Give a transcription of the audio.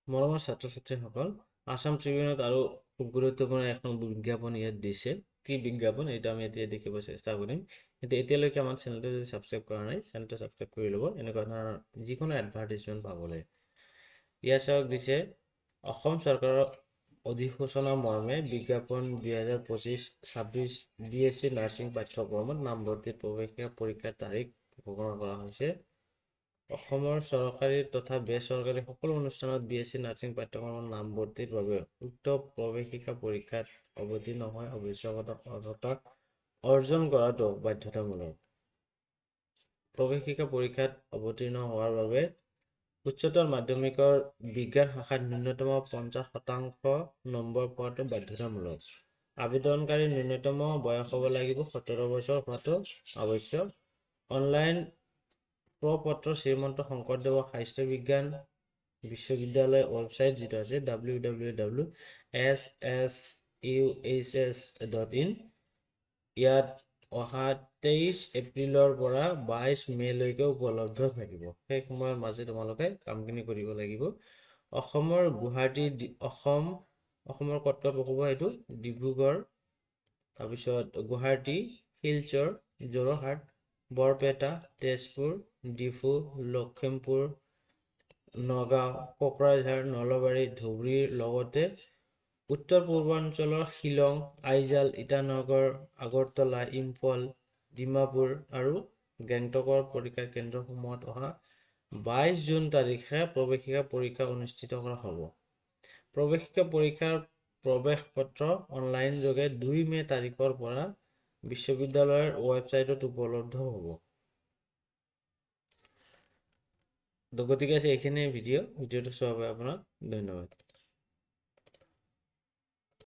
মৰমৰ ছাত্ৰ-ছাত্ৰীসকল, আসাম ট্ৰিবিউনত আৰু খুব গুৰুত্বপূৰ্ণ এখন বিজ্ঞাপন ইয়াত দিছে। কি বিজ্ঞাপন এইটো আমি এতিয়া দেখিব চেষ্টা কৰিম। কিন্তু এতিয়ালৈকে আমাৰ চেনেলটো যদি ছাবস্ক্ৰাইব কৰা নাই, চেনেলটো ছাবস্ক্ৰাইব কৰি ল'ব এনেকুৱা ধৰণৰ যিকোনো এডভাৰটাইজমেণ্ট পাবলৈ। ইয়াত চাওক দিছে অসম চৰকাৰৰ অধিসূচনা মৰ্মে বিজ্ঞাপন 2025-26 BSc নাৰ্ছিং পাঠ্যক্ৰমত নামভৰ্তি প্ৰৱেশিকা পৰীক্ষাৰ তাৰিখ ঘোষণা কৰা হৈছে। অসমৰ চৰকাৰী তথা বেচৰকাৰী সকলো অনুষ্ঠানত BSc নাৰ্ছিং পাঠ্যক্ৰমৰ নামভৰ্তিৰ বাবে উক্ত প্ৰৱেশিকা পৰীক্ষাত অৱতীৰ্ণ হৈ আৱশ্যকতা অৰ্হতা অৰ্জন কৰাটো বাধ্যতামূলক। প্ৰৱেশিকা পৰীক্ষাত অৱতীৰ্ণ হোৱাৰ বাবে উচ্চতৰ মাধ্যমিকৰ বিজ্ঞান শাখাত ন্যূনতম 50% নম্বৰ পোৱাটো বাধ্যতামূলক। আবেদনকাৰী ন্যূনতম বয়স হ'ব লাগিব 17 বছৰ হোৱাটো আৱশ্যক। অনলাইন প্ৰপত্ৰ শ্ৰীমন্ত শংকৰদেৱ স্বাস্থ্য বিজ্ঞান বিশ্ববিদ্যালয় ৱেবছাইট যিটো আছে www.ssuhs.in ইয়াত অহা 23 এপ্ৰিলৰ পৰা 22 মেলৈকে উপলব্ধ থাকিব। সেই সময়ৰ মাজে তোমালোকে কামখিনি কৰিব লাগিব। অসমৰ গুৱাহাটী অসমৰ ক'ত হ'ব সেইটো ডিব্ৰুগড়, তাৰপিছত গুৱাহাটী, শিলচৰ, যোৰহাট, বৰপেটা, তেজপুৰ, ডিফু, লখিমপুৰ, নগাঁও, কোকৰাঝাৰ, নলবাৰী, ধুবুৰীৰ লগতে উত্তৰ পূৰ্বাঞ্চলৰ শিলং, আইজাল, ইটানগৰ, আগৰতলা, ইম্ফল, ডিমাপুৰ আৰু গেংটকৰ পৰীক্ষা কেন্দ্ৰসমূহত অহা 22 জুন তাৰিখে প্ৰৱেশিকা পৰীক্ষা অনুষ্ঠিত কৰা হ'ব। প্ৰৱেশিকা পৰীক্ষাৰ প্ৰৱেশ পত্ৰ অনলাইন যোগে 2 মে তাৰিখৰ পৰা বিশ্ববিদ্যালয়ৰ ৱেবছাইটত উপলব্ধ হ'ব। গতিকে এইখিনিয়ে ভিডিঅ'টো চোৱাৰ বাবে আপোনাক ধন্যবাদ।